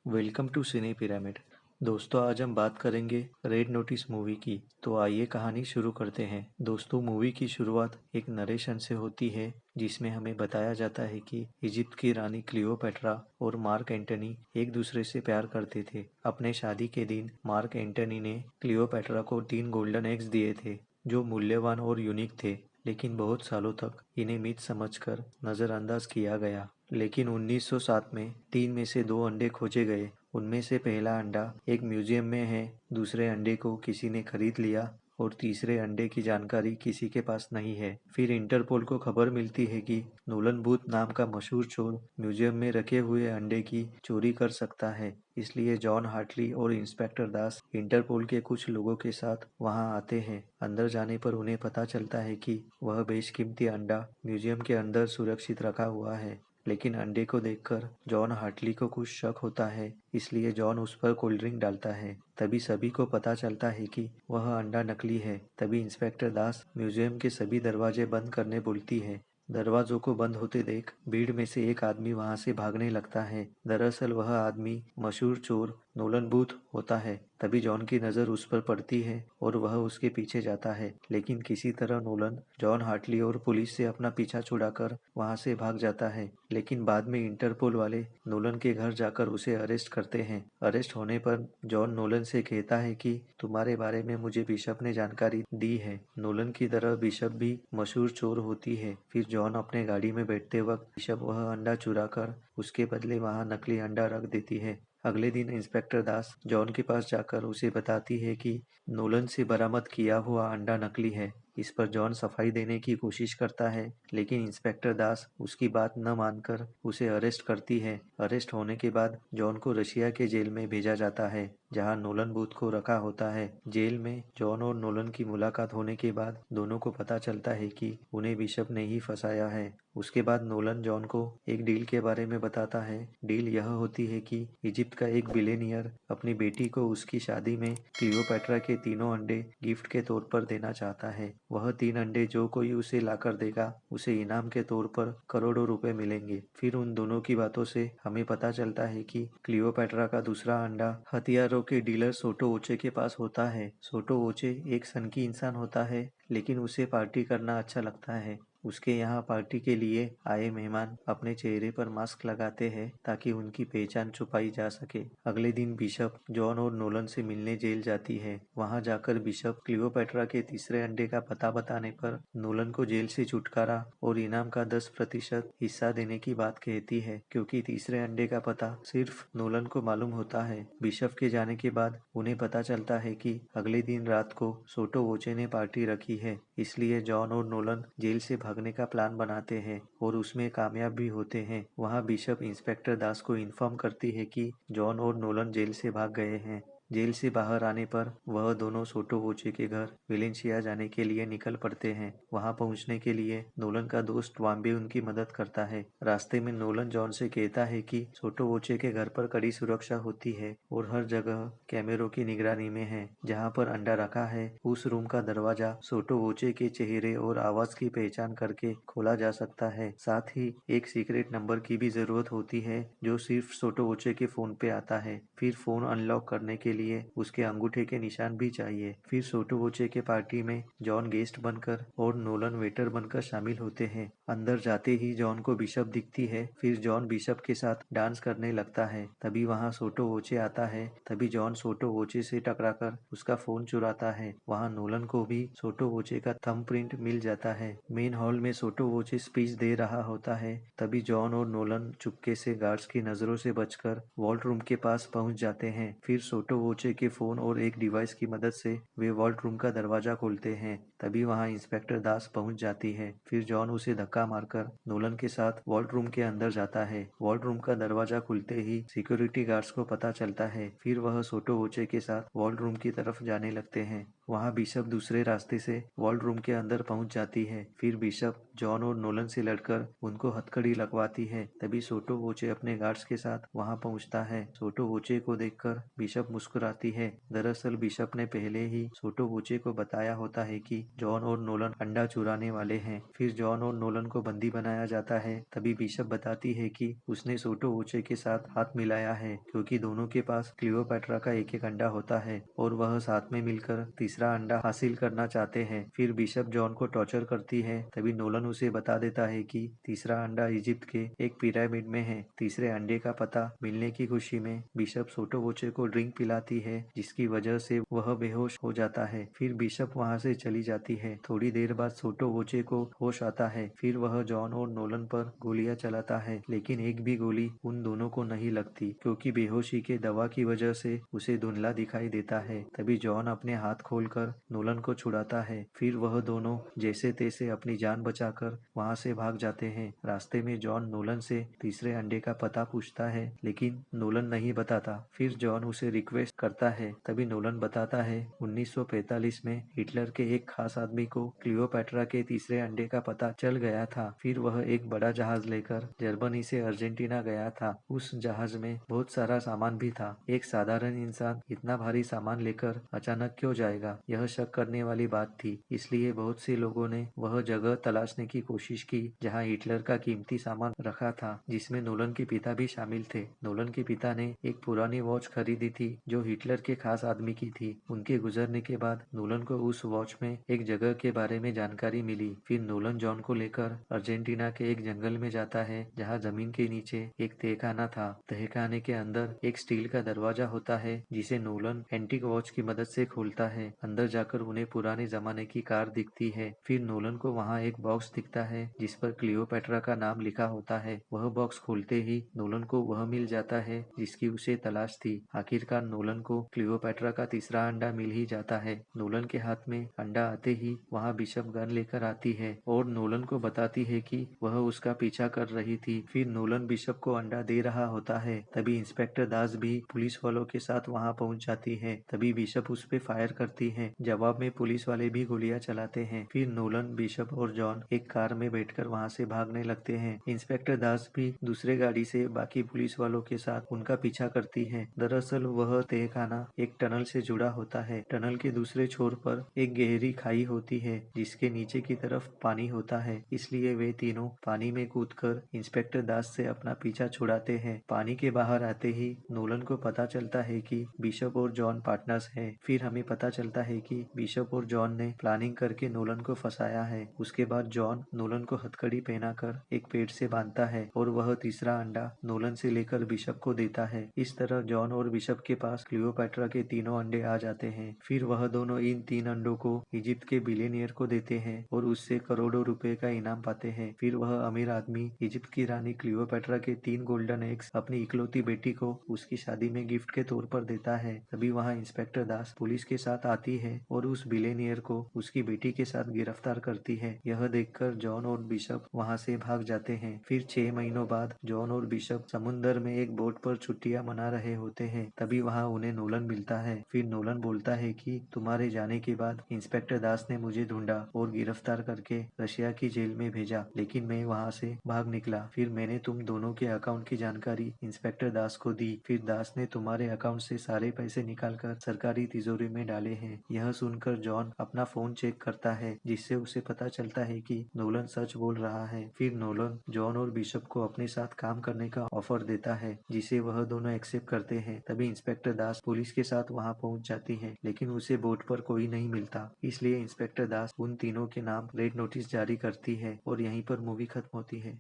Welcome to cine pyramid. दोस्तों, आज हम बात करेंगे रेड नोटिस मूवी की। तो आइए कहानी शुरू करते हैं। दोस्तों, मूवी की शुरुआत एक नरेशन से होती है जिसमें हमें बताया जाता है कि इजिप्ट की रानी क्लियोपेट्रा और मार्क एंटनी एक दूसरे से प्यार करते थे। अपने शादी के दिन मार्क एंटनी ने क्लियोपेट्रा को 3 गोल्डन एग्स दिए थे जो मूल्यवान और यूनिक थे, लेकिन बहुत सालों तक इन्हें मिथ समझकर नजरअंदाज किया गया। लेकिन 1907 में 3 में से 2 अंडे खोजे गए। उनमें से पहला अंडा एक म्यूजियम में है, दूसरे अंडे को किसी ने खरीद लिया और तीसरे अंडे की जानकारी किसी के पास नहीं है। फिर इंटरपोल को खबर मिलती है कि नोलन बूथ नाम का मशहूर चोर म्यूजियम में रखे हुए अंडे की चोरी कर सकता है। इसलिए जॉन हार्टली और इंस्पेक्टर दास इंटरपोल के कुछ लोगों के साथ वहां आते हैं। अंदर जाने पर उन्हें पता चलता है कि वह बेशकीमती अंडा म्यूजियम के अंदर सुरक्षित रखा हुआ है। लेकिन अंडे को देखकर जॉन हार्टली को कुछ शक होता है, इसलिए जॉन उस पर कोल्ड ड्रिंक डालता है। तभी सभी को पता चलता है कि वह अंडा नकली है। तभी इंस्पेक्टर दास म्यूजियम के सभी दरवाजे बंद करने बोलती है। दरवाजों को बंद होते देख भीड़ में से एक आदमी वहां से भागने लगता है। दरअसल वह आदमी मशहूर चोर नोलन बूथ होता है। तभी जॉन की नजर उस पर पड़ती है और वह उसके पीछे जाता है, लेकिन किसी तरह नोलन जॉन हार्टली और पुलिस से अपना पीछा छुड़ाकर वहां से भाग जाता है। लेकिन बाद में इंटरपोल वाले नोलन के घर जाकर उसे अरेस्ट करते हैं। अरेस्ट होने पर जॉन नोलन से कहता है कि तुम्हारे बारे में मुझे बिशप ने जानकारी दी है। नोलन की तरह बिशप भी मशहूर चोर होती है। फिर जॉन अपने गाड़ी में बैठते वक्त बिशप वह अंडा चुरा कर उसके बदले वहां नकली अंडा रख देती है। अगले दिन इंस्पेक्टर दास जॉन के पास जाकर उसे बताती है कि नोलन से बरामद किया हुआ अंडा नकली है। इस पर जॉन सफाई देने की कोशिश करता है, लेकिन इंस्पेक्टर दास उसकी बात न मानकर उसे अरेस्ट करती है। अरेस्ट होने के बाद जॉन को रशिया के जेल में भेजा जाता है, जहां नोलन बूथ को रखा होता है। जेल में जॉन और नोलन की मुलाकात होने के बाद दोनों को पता चलता है कि उन्हें बिशप ने ही फंसाया है। उसके बाद नोलन जॉन को एक डील के बारे में बताता है। डील यह होती है कि इजिप्ट का एक बिलियनियर अपनी बेटी को उसकी शादी में क्लियोपेट्रा के तीनों अंडे गिफ्ट के तौर पर देना चाहता है। वह 3 अंडे जो कोई उसे लाकर देगा, उसे इनाम के तौर पर करोड़ों रुपए मिलेंगे। फिर उन दोनों की बातों से हमें पता चलता है कि क्लियोपेट्रा का दूसरा अंडा हथियारों के डीलर सोटो ओचे के पास होता है। सोटो ओचे एक सनकी इंसान होता है, लेकिन उसे पार्टी करना अच्छा लगता है। उसके यहाँ पार्टी के लिए आए मेहमान अपने चेहरे पर मास्क लगाते हैं ताकि उनकी पहचान छुपाई जा सके। अगले दिन बिशप जॉन और नोलन से मिलने जेल जाती है। वहां जाकर बिशप क्लियोपेट्रा के तीसरे अंडे का पता बताने पर नोलन को जेल से छुटकारा और इनाम का 10% हिस्सा देने की बात कहती है, क्योंकि तीसरे अंडे का पता सिर्फ नोलन को मालूम होता है। बिशप के जाने के बाद उन्हें पता चलता है कि अगले दिन रात को सोटो वोचे ने पार्टी रखी है, इसलिए जॉन और नोलन जेल से भागने का प्लान बनाते हैं और उसमें कामयाब भी होते हैं। वहां बिशप इंस्पेक्टर दास को इन्फॉर्म करती है कि जॉन और नोलन जेल से भाग गए हैं। जेल से बाहर आने पर वह दोनों सोटो वोचे के घर वेलेंसिया जाने के लिए निकल पड़ते हैं। वहां पहुंचने के लिए नोलन का दोस्त वाम्बे उनकी मदद करता है। रास्ते में नोलन जॉन से कहता है कि सोटो वोचे के घर पर कड़ी सुरक्षा होती है और हर जगह कैमरों की निगरानी में है। जहां पर अंडा रखा है उस रूम का दरवाजा सोटो वोचे के चेहरे और आवाज की पहचान करके खोला जा सकता है। साथ ही एक सीक्रेट नंबर की भी जरूरत होती है जो सिर्फ सोटो वोचे के फोन पे आता है। फिर फोन अनलॉक करने के लिए उसके अंगूठे के निशान भी चाहिए। फिर सोटो वोचे के पार्टी में जॉन गेस्ट बनकर और नोलन वेटर बनकर शामिल होते हैं। अंदर जाते ही जॉन को बिशप दिखती है। फिर जॉन बिशप के साथ डांस करने लगता है। तभी वहाँ सोटो वोचे आता है। तभी जॉन सोटो वोचे से टकराकर उसका फोन चुराता है। वहाँ नोलन को भी सोटो वोचे का थंब प्रिंट मिल जाता है। मेन हॉल में सोटो वोचे स्पीच दे रहा होता है। तभी जॉन और नोलन चुपके से गार्ड्स की नजरों से बचकर वॉल्ट रूम के पास पहुंच जाते हैं। फिर सोटो वोचे के फोन और एक डिवाइस की मदद से वे वॉल्ट रूम का दरवाजा खोलते हैं। तभी वहाँ इंस्पेक्टर दास पहुंच जाती है। फिर जॉन उसे धक्का मारकर नोलन के साथ वॉल्ट रूम के अंदर जाता है। वॉल्ट रूम का दरवाजा खुलते ही सिक्योरिटी गार्ड्स को पता चलता है। फिर वह सोटो वोचे के साथ वॉल्ट रूम की तरफ जाने लगते हैं। वहाँ बिशप दूसरे रास्ते से वॉल्ट रूम के अंदर पहुंच जाती है। फिर बिशप जॉन और नोलन से लड़कर उनको हथकड़ी लगवाती है। तभी सोटो वोचे अपने गार्ड्स के साथ वहाँ पहुँचता है। सोटो वोचे को देखकर बिशप मुस्कुराती है। दरअसल बिशप ने पहले ही सोटोवोचे को बताया होता है कि जॉन और नोलन अंडा चुराने वाले हैं। फिर जॉन और नोलन को बंदी बनाया जाता है। तभी बिशप बताती है कि उसने सोटोवोचे के साथ हाथ मिलाया है क्योंकि दोनों के पास क्लियोपैट्रा का एक एक अंडा होता है और वह साथ में मिलकर तीसरा अंडा हासिल करना चाहते हैं। फिर बिशप जॉन को टॉर्चर करती है। तभी नोलन उसे बता देता है कि तीसरा अंडा इजिप्ट के एक पिरामिड में है। तीसरे अंडे का पता मिलने की खुशी में बिशप सोटोवोचे को ड्रिंक पिलाती है, जिसकी वजह से वह बेहोश हो जाता है। फिर बिशप वहां से चली जाती है। थोड़ी देर बाद सोटोवोचे को होश आता है। फिर वह जॉन और नोलन पर गोलियां चलाता है, लेकिन एक भी गोली उन दोनों को नहीं लगती क्योंकि बेहोशी के दवा की वजह से उसे धुंधला दिखाई देता है। तभी जॉन अपने हाथ खोलकर नोलन को छुड़ाता है। फिर वह दोनों जैसे तैसे अपनी जान बचाकर वहां से भाग जाते हैं। रास्ते में जॉन नोलन से तीसरे अंडे का पता पूछता है, लेकिन नोलन नहीं बताता। फिर जॉन उसे रिक्वेस्ट करता है। तभी नोलन बताता है 1945 में हिटलर के एक खास आदमी को क्लियोपैट्रा के तीसरे अंडे का पता चल गया था। फिर वह एक बड़ा जहाज लेकर जर्मनी से अर्जेंटीना गया था। उस जहाज में बहुत सारा सामान भी था। एक साधारण इंसान इतना भारी सामान लेकर अचानक क्यों जाएगा, यह शक करने वाली बात थी। इसलिए बहुत से लोगों ने वह जगह तलाशने की कोशिश की जहां हिटलर का कीमती सामान रखा था, जिसमें नोलन के पिता भी शामिल थे। नोलन के पिता ने एक पुरानी वॉच खरीदी थी जो हिटलर के खास आदमी की थी। उनके गुजरने के बाद नोलन को उस वॉच में एक जगह के बारे में जानकारी मिली। फिर नोलन जॉन को लेकर अर्जेंटीना के एक जंगल में जाता है जहाँ जमीन के नीचे एक तहखाना था। तहखाने के अंदर एक स्टील का दरवाजा होता है जिसे नोलन एंटीक वॉच की मदद से खोलता है। अंदर जाकर उन्हें पुराने जमाने की कार दिखती है। फिर नोलन को वहाँ एक बॉक्स दिखता है जिस पर क्लियोपैट्रा का नाम लिखा होता है। वह बॉक्स खोलते ही नोलन को वह मिल जाता है जिसकी उसे तलाश थी। आखिरकार नोलन को क्लियोपैट्रा का तीसरा अंडा मिल ही जाता है। नोलन के हाथ में अंडा आते ही वहाँ बिशप गन लेकर आती है और नोलन को बताती है कि वह उसका पीछा कर रही थी। फिर नोलन बिशप को अंडा दे रहा होता है। तभी इंस्पेक्टर दास भी पुलिस वालों के साथ वहाँ पहुँच जाती है। तभी बिशप उस पे फायर करती है। जवाब में पुलिस वाले भी गोलियां चलाते हैं। फिर नोलन, बिशप और जॉन एक कार में बैठकर वहाँ से भागने लगते हैं। इंस्पेक्टर दास भी दूसरे गाड़ी से बाकी पुलिस वालों के साथ उनका पीछा करती है। दरअसल वह तहखाना एक टनल से जुड़ा होता है। टनल के दूसरे छोर पर एक गहरी खाई होती है जिसके नीचे की तरफ पानी होता है। इसलिए वे तीनों पानी में कूदकर इंस्पेक्टर दास से अपना पीछा छुड़ाते हैं। पानी के बाहर आते ही नोलन को पता चलता है कि बिशप और जॉन पार्टनर्स हैं। फिर हमें पता चलता है कि बिशप और जॉन ने प्लानिंग करके नोलन को फंसाया है। उसके बाद जॉन नोलन को हथकड़ी पहनाकर एक पेड़ से बांधता है और वह तीसरा अंडा नोलन से लेकर बिशप को देता है। इस तरह जॉन और बिशप के पास क्लियोपैट्रा के तीनों अंडे आ जाते हैं। फिर वह दोनों इन 3 अंडों को इजिप्ट के बिलियनियर को देते हैं और उससे करोड़ों रुपए का इनाम पाते हैं। फिर वह अमीर आदमी इजिप्ट की रानी क्लियोपैट्रा के 3 गोल्डन एग्स अपनी इकलौती बेटी को उसकी शादी में गिफ्ट के तौर पर देता है। तभी वहाँ इंस्पेक्टर दास पुलिस के साथ आती है और उस बिलियनियर को उसकी बेटी के साथ गिरफ्तार करती है। यह देखकर जॉन और बिशप वहाँ से भाग जाते हैं। फिर 6 महीनों बाद जॉन और बिशप समुन्दर में एक बोट पर छुट्टियां मना रहे होते हैं। तभी वहाँ उन्हें नोलन मिलता है। फिर नोलन बोलता है कि तुम्हारे जाने के बाद इंस्पेक्टर दास ने मुझे ढूंढा और गिरफ्तार करके रशिया की जेल में भेजा, लेकिन मैं वहाँ से भाग निकला। फिर मैंने तुम दोनों के अकाउंट की जानकारी इंस्पेक्टर दास को दी। फिर दास ने तुम्हारे अकाउंट से सारे पैसे निकालकर सरकारी तिजोरी में डाले हैं। यह सुनकर जॉन अपना फोन चेक करता है जिससे उसे पता चलता है कि नोलन सच बोल रहा है। फिर नोलन जॉन और बिशप को अपने साथ काम करने का ऑफर देता है जिसे वह दोनों एक्सेप्ट करते हैं। तभी इंस्पेक्टर दास पुलिस के साथ वहां पहुंच जाती है, लेकिन उसे बोट पर कोई नहीं मिलता। इसलिए इंस्पेक्टर दास उन तीनों के नाम रेड नोटिस जारी करती है और यहीं पर मूवी खत्म होती है।